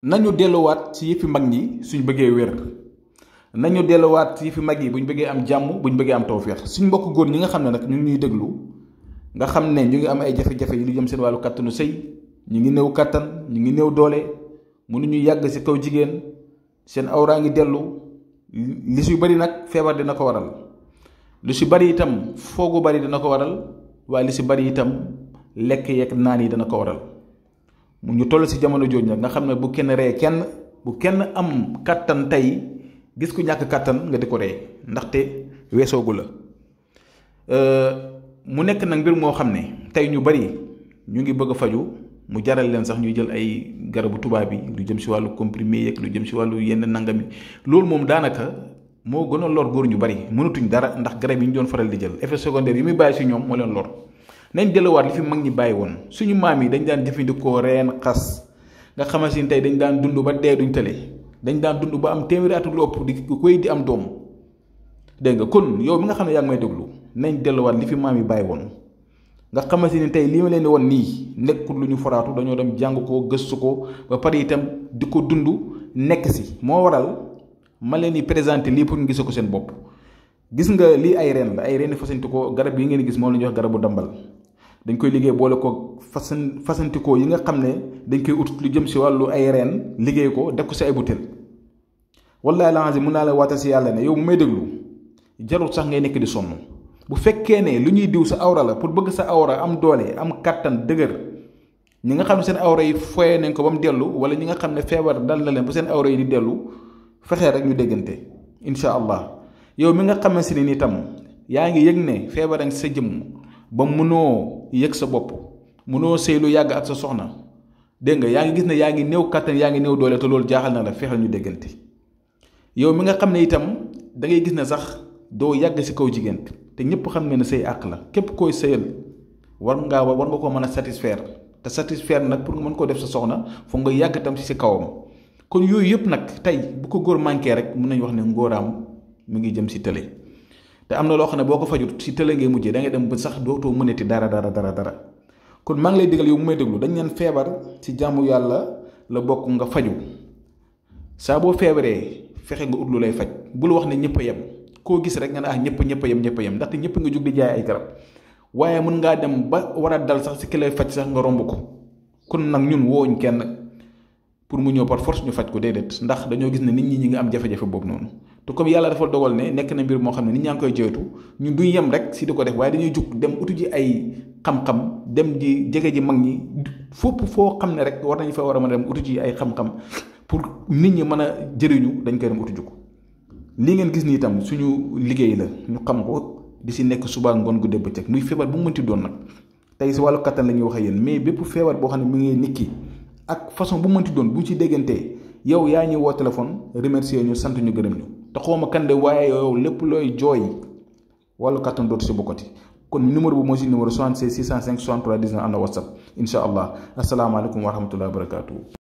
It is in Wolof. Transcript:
nañu delluwaat ci yëfi mag ñi suñ bëggee wér nañu delluwaat ci yëfi mag yi buñ bëggee am jàmm buñ bëggee am tawféex suñ mbokk góor ñi nga xam ne nag ñu ngi ñuy déglu nga xam ne ñu ngi am ay jafe-jafe yi lu jëm seen wàllu kàttanu sëy ñu ngi néew kàttan ñu ngi néew doole mënuñu yàgg ci kaw jigéen seen awraa ngi dellu li si bari nag feebar dina ko waral lu si bari itam foogu bari dina ko waral waaye li si bari itam lekk yeeg naan yi dana ko waral mu ñu toll si jamono jooju nag nga xam ne bu kenn ree kenn bu kenn am kàttan tey gis ku ñàkk kàttan nga di ko ree ndaxte weesoogu la mu nekk nag mbir moo xam ne tey ñu bari ñu ngi bëgg a faju mu jaral leen sax ñuy jël ay garabu tubaab yi lu jëm si wàllu comprimé yeeg lu jëm si wàllu yenn nangami loolu moom daanaka moo gën a lor góor ñu bari mënatuñ dara ndax garab yi ñu doon faral di jël effet secondaire yi muy bàyyi si ñoom moo leen lor. nañ delluwaat li fi mag ñi bàyyi woon suñu maam yi dañ daan jëfandikoo reen xas nga xamante ni tey dañ daan dund ba dee duñ tële dañ daan dund ba am téeméeri at lu ëpp di koy di am doom dégg nga kon yow mi nga xam ne yaa ngi may déglu nañ delluwaat li fi maam yi bàyyi woon nga xamante ni tey lii ma leen di woon nii nekkul lu ñu foraatu dañoo dem jàng ko gëstu ko ba pare itam di ko dund nekk si moo waral ma leen di présenté lii pour ñu gis ko seen bopp. gis nga lii ay reen la ay reen fasantikoo garab yi ngeen gis moom la ñuy wax garabu dambal dañ koy liggéey boole ko fasantikoo yi nga xam ne dañ koy ut lu jëm si wàllu ay reen liggéey ko def ko si ay butéel wallaahi la mun naa la waatal si yàlla ne yow mu may déglu jarul sax ngay nekk di sonn bu fekkee ne lu ñuy diw sa awra la pour bëgg sa awra am doole am kàttan dëgër ñi nga xam ne seen awra yi foye nañ ko ba mu dellu wala ñi nga xam ne feebar dal na leen ba seen awra yi di dellu fexee rek ñu déggante incha allah yow mi nga xamante ne ni tam yaa ngi yëg ne feebar ak sa jëmm ba mënoo yëg sa bopp mënoo sëy lu yàgg ak sa soxna dégg nga yaa ngi gis ne yaa ngi néew kàttan yaa ngi néew doole te loolu jaaxal na la fexeel ñu déggante yow mi nga xam ne itam da ngay gis ne sax doo yàgg si kaw jigéen te ñëpp xam ne sëy àq la képp koy sëyal war nga ko mën a satisfaire te satisfaire nag pour nga mën koo def sa soxna foog nga yàgg tam si kawam kon yooyu yëpp nag tey bu ko góor manqué rek mën nañu wax ne ngóoraam mu ngi jëm si tële te am na loo xam ne boo ko fajut si tële ngay mujjee da ngay dem ba sax dootoo mënati dara kon maa ngi lay digal yow mu may déglu dañ leen feebar si jàmmu yàlla la bokk nga faju saa boo feebaree fexe nga ut lu lay faj bul wax ne ñëpp a yem koo gis rek nga ne ñëpp a yem ndaxte ñëpp nga jóg di jaay ay garab waaye mën ngaa dem ba war a dal sax si ki lay faj sax nga romb ko kon nag ñun woowuñ kenn pour mu ñëw par force ñu faj ko déedéet ndax dañoo gis ne nit ñi ngi am jafe-jafe boobu noonu te comme yàlla dafa dogal ne nekk na mbir moo xam ne nit ñaa ngi koy joytu ñun duñ yem rek si di ko def waaye dañuy jug dem utu ji ay xam-xam dem ji jege ji mag ñi fépp foo xam ne rek war nañu fa war a mën a dem utu ji ay xam-xam pour nit ñi mën a jëriñu dañ koy dem utu ji ko lii ngeen gis ni itam suñu liggéey la ñu xam ko di si nekk suba ngoon gu dégg bëccëg muy feebar bu mu mënti doon nag tey si wàllu kattan la ñuy wax ak yéen mais bépp feebar boo xam ne mu ngi nit ki ak façon bu mu mënti doon bu ñu si déggantee yow yaa ñuy woo téléphone remercier ñu sant ñu gërëm ñu te xawma kan de waaye yow lépp looy jooy wàllu kattan dootu si bokkati kon numéro bu moo si numéro 76 605 63 19 am na whatsapp incha allah asalaamaaleykum wa rahmatullahi wa barakaatu.